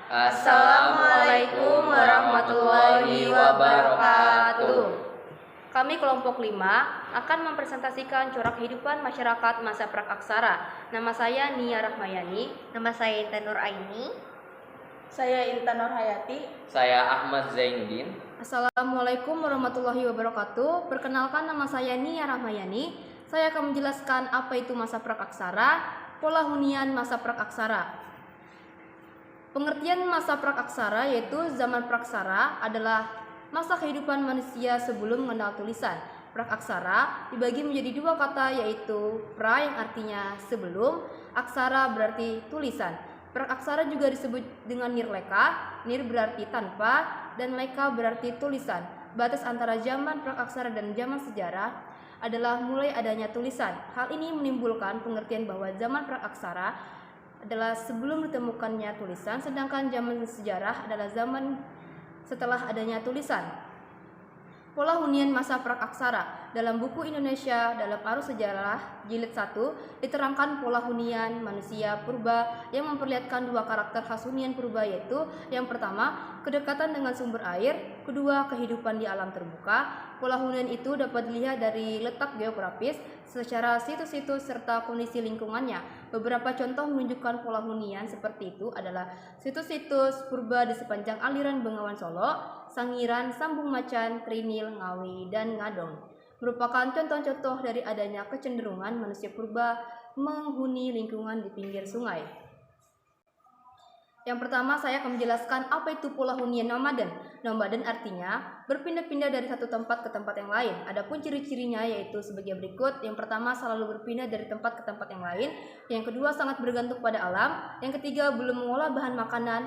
Assalamualaikum warahmatullahi wabarakatuh. Kami kelompok 5 akan mempresentasikan corak kehidupan masyarakat masa praaksara. Nama saya Nia Rahmayani. Nama saya Intan Nur Aini. Saya Intan Nurhayati. Saya Ahmad Zainuddin. Assalamualaikum warahmatullahi wabarakatuh. Perkenalkan, nama saya Nia Rahmayani. Saya akan menjelaskan apa itu masa praaksara, pola hunian masa praaksara. Pengertian masa praaksara yaitu zaman praaksara adalah masa kehidupan manusia sebelum mengenal tulisan. Praaksara dibagi menjadi dua kata, yaitu pra yang artinya sebelum, aksara berarti tulisan. Praaksara juga disebut dengan nirleka, nir berarti tanpa, dan leka berarti tulisan. Batas antara zaman praaksara dan zaman sejarah adalah mulai adanya tulisan. Hal ini menimbulkan pengertian bahwa zaman praaksara adalah sebelum ditemukannya tulisan, sedangkan zaman sejarah adalah zaman setelah adanya tulisan. Pola hunian masa praaksara. Dalam buku Indonesia dalam Arus Sejarah Jilid 1 diterangkan pola hunian manusia purba yang memperlihatkan dua karakter khas hunian purba, yaitu yang pertama, kedekatan dengan sumber air, kedua, kehidupan di alam terbuka. Pola hunian itu dapat dilihat dari letak geografis, secara situs-situs serta kondisi lingkungannya. Beberapa contoh menunjukkan pola hunian seperti itu adalah situs-situs purba di sepanjang aliran Bengawan Solo, Sangiran, Sambung Macan, Trinil, Ngawi, dan Ngadong. Merupakan contoh-contoh dari adanya kecenderungan manusia purba menghuni lingkungan di pinggir sungai. Yang pertama, saya akan menjelaskan apa itu pola hunian nomaden. Nomaden artinya berpindah-pindah dari satu tempat ke tempat yang lain. Adapun ciri-cirinya yaitu sebagai berikut. Yang pertama, selalu berpindah dari tempat ke tempat yang lain. Yang kedua, sangat bergantung pada alam. Yang ketiga, belum mengolah bahan makanan.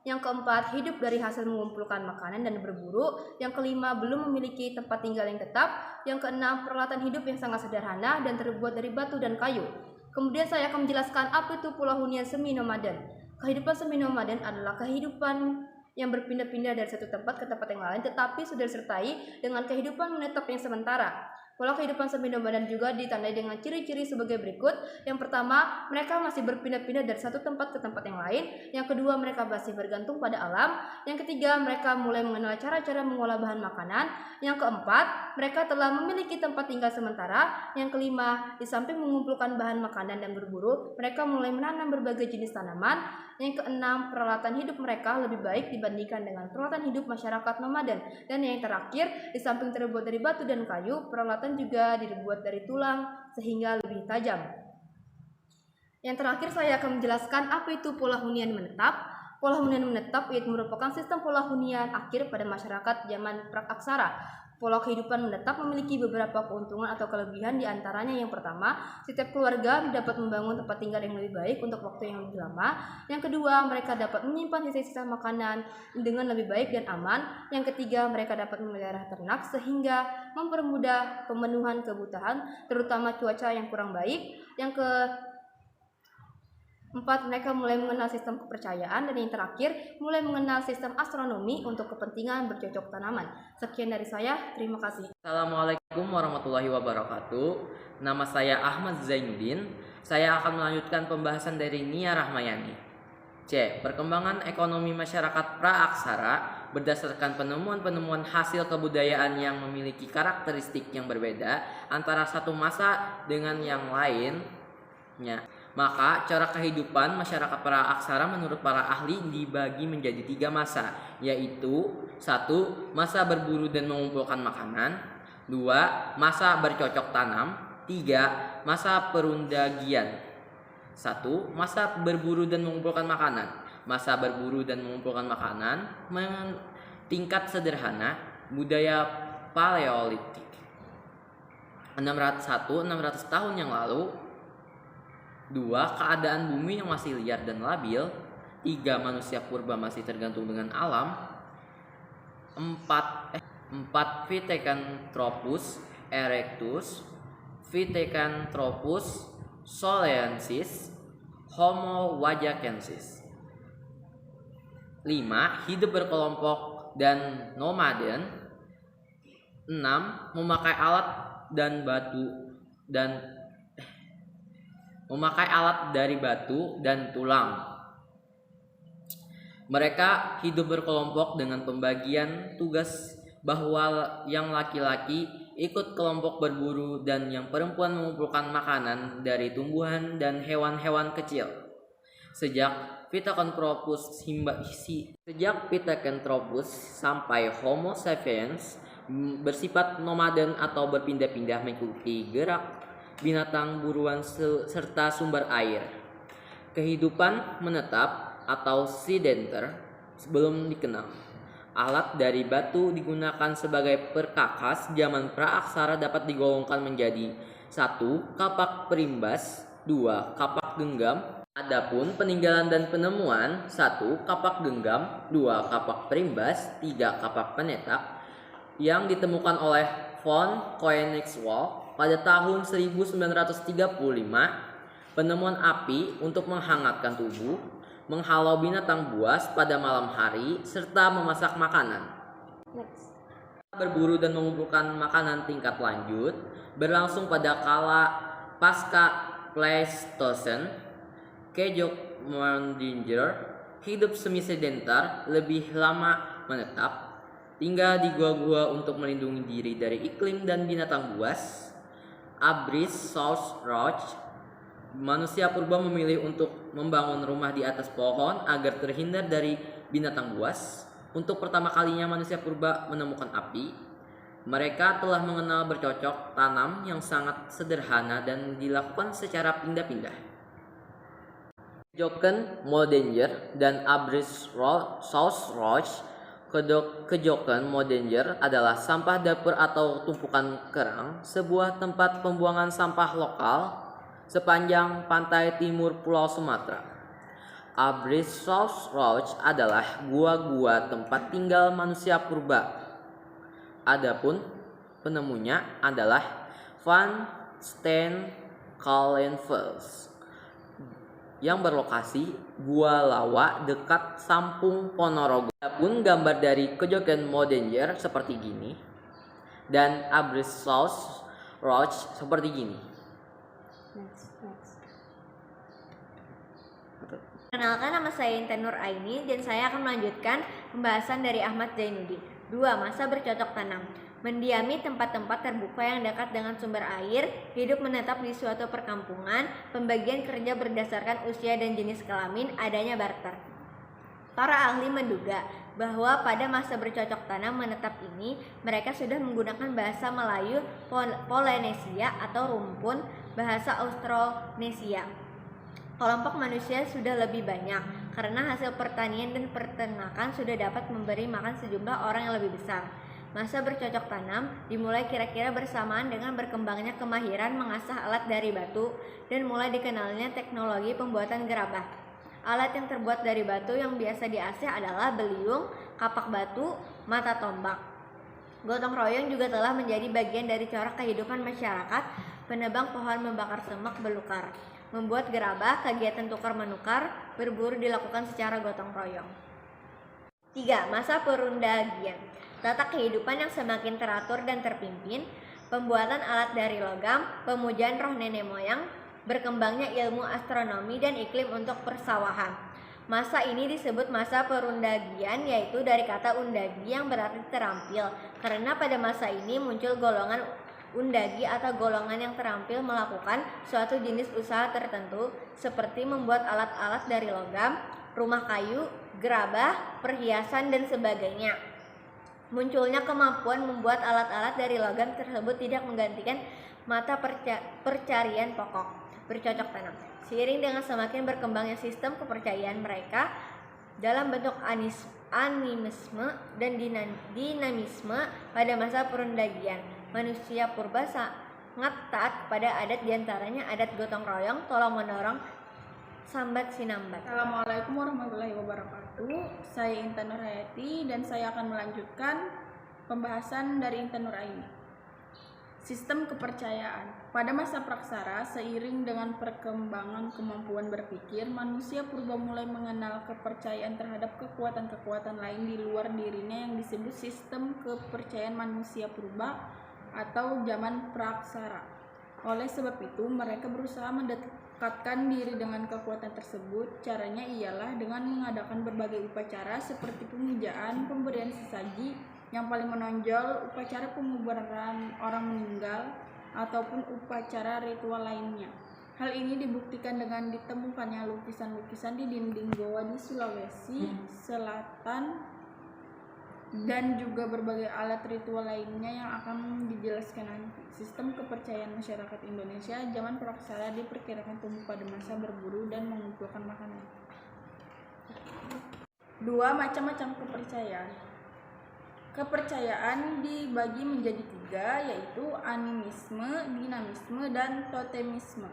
Yang keempat, hidup dari hasil mengumpulkan makanan dan berburu. Yang kelima, belum memiliki tempat tinggal yang tetap. Yang keenam, peralatan hidup yang sangat sederhana dan terbuat dari batu dan kayu. Kemudian saya akan menjelaskan apa itu pola hunian semi nomaden. Kehidupan semi nomaden adalah kehidupan yang berpindah-pindah dari satu tempat ke tempat yang lain, tetapi sudah disertai dengan kehidupan menetap yang sementara. Pola kehidupan semi nomaden juga ditandai dengan ciri-ciri sebagai berikut. Yang pertama, mereka masih berpindah-pindah dari satu tempat ke tempat yang lain. Yang kedua, mereka masih bergantung pada alam. Yang ketiga, mereka mulai mengenal cara-cara mengolah bahan makanan. Yang keempat, mereka telah memiliki tempat tinggal sementara. Yang kelima, di samping mengumpulkan bahan makanan dan berburu, mereka mulai menanam berbagai jenis tanaman. Yang keenam, peralatan hidup mereka lebih baik dibandingkan dengan peralatan hidup masyarakat nomaden. Dan yang terakhir, di samping terbuat dari batu dan kayu, peralatan juga dibuat dari tulang sehingga lebih tajam. Yang terakhir, saya akan menjelaskan apa itu pola hunian menetap. Pola hunian menetap yaitu merupakan sistem pola hunian akhir pada masyarakat zaman praaksara. Pola kehidupan menetap memiliki beberapa keuntungan atau kelebihan, diantaranya yang pertama, setiap keluarga dapat membangun tempat tinggal yang lebih baik untuk waktu yang lebih lama. Yang kedua, mereka dapat menyimpan sisa-sisa makanan dengan lebih baik dan aman. Yang ketiga, mereka dapat memelihara ternak sehingga mempermudah pemenuhan kebutuhan, terutama cuaca yang kurang baik. Yang keempat, mereka mulai mengenal sistem kepercayaan. Dan yang terakhir, mulai mengenal sistem astronomi untuk kepentingan bercocok tanaman. Sekian dari saya, terima kasih. Assalamualaikum warahmatullahi wabarakatuh. Nama saya Ahmad Zainuddin. Saya akan melanjutkan pembahasan dari Nia Rahmayani. C. Perkembangan ekonomi masyarakat praaksara berdasarkan penemuan-penemuan hasil kebudayaan yang memiliki karakteristik yang berbeda antara satu masa dengan yang lainnya. Maka cara kehidupan masyarakat praaksara menurut para ahli dibagi menjadi 3 masa, yaitu 1. Masa berburu dan mengumpulkan makanan, 2. Masa bercocok tanam, 3. Masa perundagian. 1. Masa berburu dan mengumpulkan makanan. Masa berburu dan mengumpulkan makanan tingkat sederhana budaya Paleolitik 600 tahun yang lalu. 2. Keadaan bumi yang masih liar dan labil. 3. Manusia purba masih tergantung dengan alam. 4. Pithecanthropus erectus, Pithecanthropus soleensis, Homo wajakensis. 5. Hidup berkelompok dan nomaden. 6. Memakai alat dari batu dan tulang. Mereka hidup berkelompok dengan pembagian tugas bahwa yang laki-laki ikut kelompok berburu dan yang perempuan mengumpulkan makanan dari tumbuhan dan hewan-hewan kecil. Sejak Pithecanthropus sampai Homo sapiens bersifat nomaden atau berpindah-pindah mengikuti gerak binatang buruan serta sumber air. Kehidupan menetap atau sedenter belum dikenal. Alat dari batu digunakan sebagai perkakas zaman praaksara dapat digolongkan menjadi 1. Kapak perimbas, 2. Kapak genggam. Adapun peninggalan dan penemuan 1. Kapak genggam, 2. Kapak perimbas, 3. Kapak penetak yang ditemukan oleh von Koenigswald pada tahun 1935. Penemuan api untuk menghangatkan tubuh, menghalau binatang buas pada malam hari, serta memasak makanan. Next. Berburu dan mengumpulkan makanan tingkat lanjut berlangsung pada kala pasca Pleistocene. Kejok Mondinger hidup semi sedentar, lebih lama menetap, tinggal di gua-gua untuk melindungi diri dari iklim dan binatang buas. Abris South Roach, manusia purba memilih untuk membangun rumah di atas pohon agar terhindar dari binatang buas. Untuk pertama kalinya manusia purba menemukan api. Mereka telah mengenal bercocok tanam yang sangat sederhana dan dilakukan secara pindah-pindah. Kejoken Moldanger dan Abris South Roach. Kejoken Moldanger adalah sampah dapur atau tumpukan kerang, sebuah tempat pembuangan sampah lokal sepanjang pantai timur Pulau Sumatera. Abris South Roach adalah gua-gua tempat tinggal manusia purba. Adapun penemunya adalah Van Steen Kallenfels yang berlokasi Gua Lawa dekat Sampung Ponorogo. Adapun gambar dari Kejoken Moldanger seperti gini dan Abris South Roach seperti gini. Next. Perkenalkan, nama saya Intan Nur Aini dan saya akan melanjutkan pembahasan dari Ahmad Zainuddin. 2. Masa bercocok tanam. Mendiami tempat-tempat terbuka yang dekat dengan sumber air, hidup menetap di suatu perkampungan, pembagian kerja berdasarkan usia dan jenis kelamin, adanya barter. Para ahli menduga bahwa pada masa bercocok tanam menetap ini, mereka sudah menggunakan bahasa Melayu Polynesia atau rumpun bahasa Austronesia. Kelompok manusia sudah lebih banyak karena hasil pertanian dan peternakan sudah dapat memberi makan sejumlah orang yang lebih besar. Masa bercocok tanam dimulai kira-kira bersamaan dengan berkembangnya kemahiran mengasah alat dari batu dan mulai dikenalnya teknologi pembuatan gerabah. Alat yang terbuat dari batu yang biasa diasah adalah beliung, kapak batu, mata tombak. Gotong royong juga telah menjadi bagian dari corak kehidupan masyarakat. Penebang pohon membakar semak belukar. Membuat gerabah, kegiatan tukar-menukar, berburu dilakukan secara gotong royong. 3. Masa perundagian. Tata kehidupan yang semakin teratur dan terpimpin, pembuatan alat dari logam, pemujaan roh nenek moyang, berkembangnya ilmu astronomi dan iklim untuk persawahan. Masa ini disebut masa perundagian, yaitu dari kata undagi yang berarti terampil, karena pada masa ini muncul golongan undagi atau golongan yang terampil melakukan suatu jenis usaha tertentu seperti membuat alat-alat dari logam, rumah kayu, gerabah, perhiasan, dan sebagainya. Munculnya kemampuan membuat alat-alat dari logam tersebut tidak menggantikan mata percarian pokok bercocok tanam. Seiring dengan semakin berkembangnya sistem kepercayaan mereka dalam bentuk animisme dan dinamisme pada masa perundagian, manusia purba sangat taat kepada adat, diantaranya adat gotong royong, tolong menolong, sambat sinambat. Assalamualaikum warahmatullahi wabarakatuh. Saya Intan Nur Hayati dan saya akan melanjutkan pembahasan dari Intan Nur Aini. Sistem kepercayaan. Pada masa praksara, seiring dengan perkembangan kemampuan berpikir, manusia purba mulai mengenal kepercayaan terhadap kekuatan-kekuatan lain di luar dirinya yang disebut sistem kepercayaan manusia purba atau zaman praksara. Oleh sebab itu, mereka berusaha mengekatkan diri dengan kekuatan tersebut, caranya ialah dengan mengadakan berbagai upacara seperti pemujaan, pemberian sesaji, yang paling menonjol upacara penguburan orang meninggal, ataupun upacara ritual lainnya. Hal ini dibuktikan dengan ditemukannya lukisan-lukisan di dinding goa di Sulawesi Selatan dan juga berbagai alat ritual lainnya yang akan dijelaskan nanti. Sistem kepercayaan masyarakat Indonesia zaman praksara diperkirakan tumbuh pada masa berburu dan mengumpulkan makanan. 2. Macam-macam kepercayaan. Kepercayaan dibagi menjadi 3, yaitu animisme, dinamisme, dan totemisme.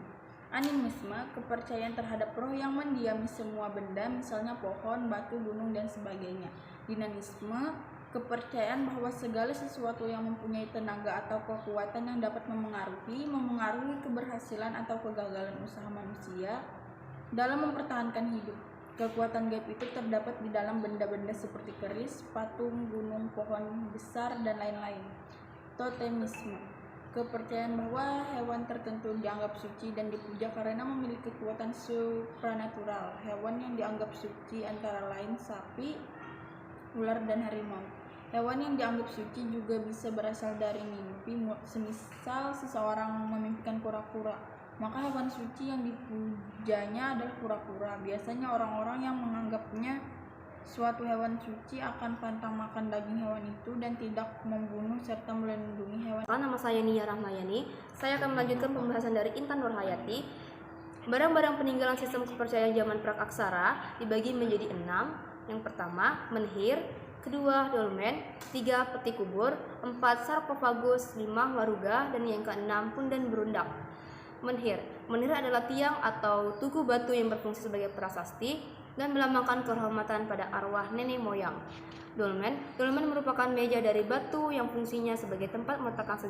Animisme, kepercayaan terhadap roh yang mendiami semua benda, misalnya pohon, batu, gunung, dan sebagainya. Dinamisme, kepercayaan bahwa segala sesuatu yang mempunyai tenaga atau kekuatan yang dapat memengaruhi keberhasilan atau kegagalan usaha manusia dalam mempertahankan hidup. Kekuatan gaib itu terdapat di dalam benda-benda seperti keris, patung, gunung, pohon besar, dan lain-lain. Totemisme, kepercayaan bahwa hewan tertentu dianggap suci dan dipuja karena memiliki kekuatan supranatural. Hewan yang dianggap suci antara lain sapi, ular, dan harimau. Hewan yang dianggap suci juga bisa berasal dari mimpi, semisal seseorang memimpikan kura-kura. Maka hewan suci yang dipujanya adalah kura-kura. Biasanya orang-orang yang menganggapnya suatu hewan suci akan pantang makan daging hewan itu dan tidak membunuh serta melindungi hewan. Nama saya Nia Rahmayani. Saya akan melanjutkan pembahasan dari Intan Nurhayati. Barang-barang peninggalan sistem kepercayaan zaman praaksara dibagi menjadi 6. Yang pertama, menhir. Kedua, dolmen. 3, peti kubur. 4, sarkofagus. 5, waruga. Dan yang ke-6, punden berundak. Menhir adalah tiang atau tugu batu yang berfungsi sebagai prasasti dan melambangkan kehormatan pada arwah nenek moyang. Dolmen merupakan meja dari batu yang fungsinya sebagai tempat meletakkan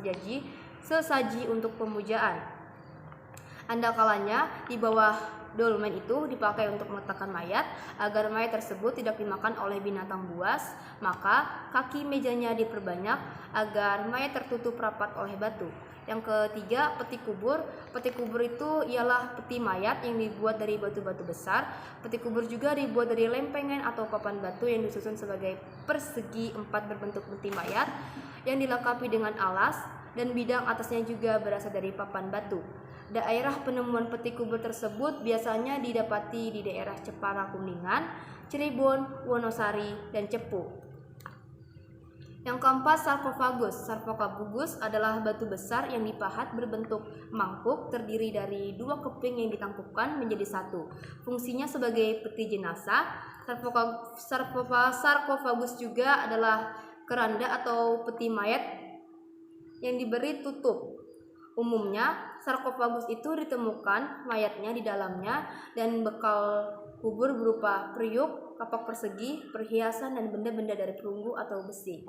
sesaji untuk pemujaan. Andakalanya di bawah dolmen itu dipakai untuk meletakkan mayat agar mayat tersebut tidak dimakan oleh binatang buas, maka kaki mejanya diperbanyak agar mayat tertutup rapat oleh batu. Yang ketiga, peti kubur. Peti kubur itu ialah peti mayat yang dibuat dari batu-batu besar. Peti kubur juga dibuat dari lempengan atau papan batu yang disusun sebagai persegi 4 berbentuk peti mayat yang dilengkapi dengan alas, dan bidang atasnya juga berasal dari papan batu. Daerah penemuan peti kubur tersebut biasanya didapati di daerah Jepara Kuningan, Cirebon, Wonosari, dan Cepu. Yang keempat, sarkofagus. Sarkofagus adalah batu besar yang dipahat berbentuk mangkuk terdiri dari 2 keping yang ditangkupkan menjadi 1. Fungsinya sebagai peti jenazah. Sarkofagus juga adalah keranda atau peti mayat yang diberi tutup. Umumnya, sarkofagus itu ditemukan mayatnya di dalamnya dan bekal kubur berupa periuk, kapak persegi, perhiasan, dan benda-benda dari perunggu atau besi.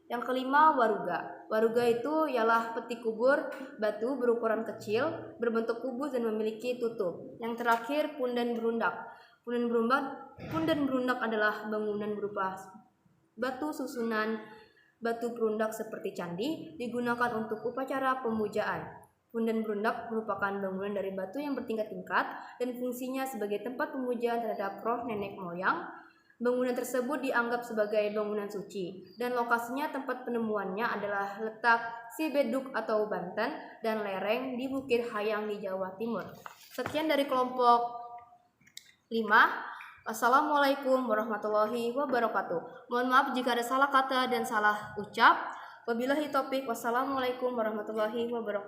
Yang kelima, waruga. Waruga itu ialah peti kubur batu berukuran kecil, berbentuk kubus dan memiliki tutup. Yang terakhir, punden berundak. Punden berundak adalah bangunan berupa batu susunan batu berundak seperti candi, digunakan untuk upacara pemujaan. Punden berundak merupakan bangunan dari batu yang bertingkat-tingkat dan fungsinya sebagai tempat pemujaan terhadap roh nenek moyang. Bangunan tersebut dianggap sebagai bangunan suci dan lokasinya tempat penemuannya adalah letak Sibeduk atau Banten dan lereng di Bukit Hayang di Jawa Timur. Sekian dari kelompok 5. Assalamualaikum warahmatullahi wabarakatuh. Mohon maaf jika ada salah kata dan salah ucap. Wabillahi taufik. Wassalamualaikum warahmatullahi wabarakatuh.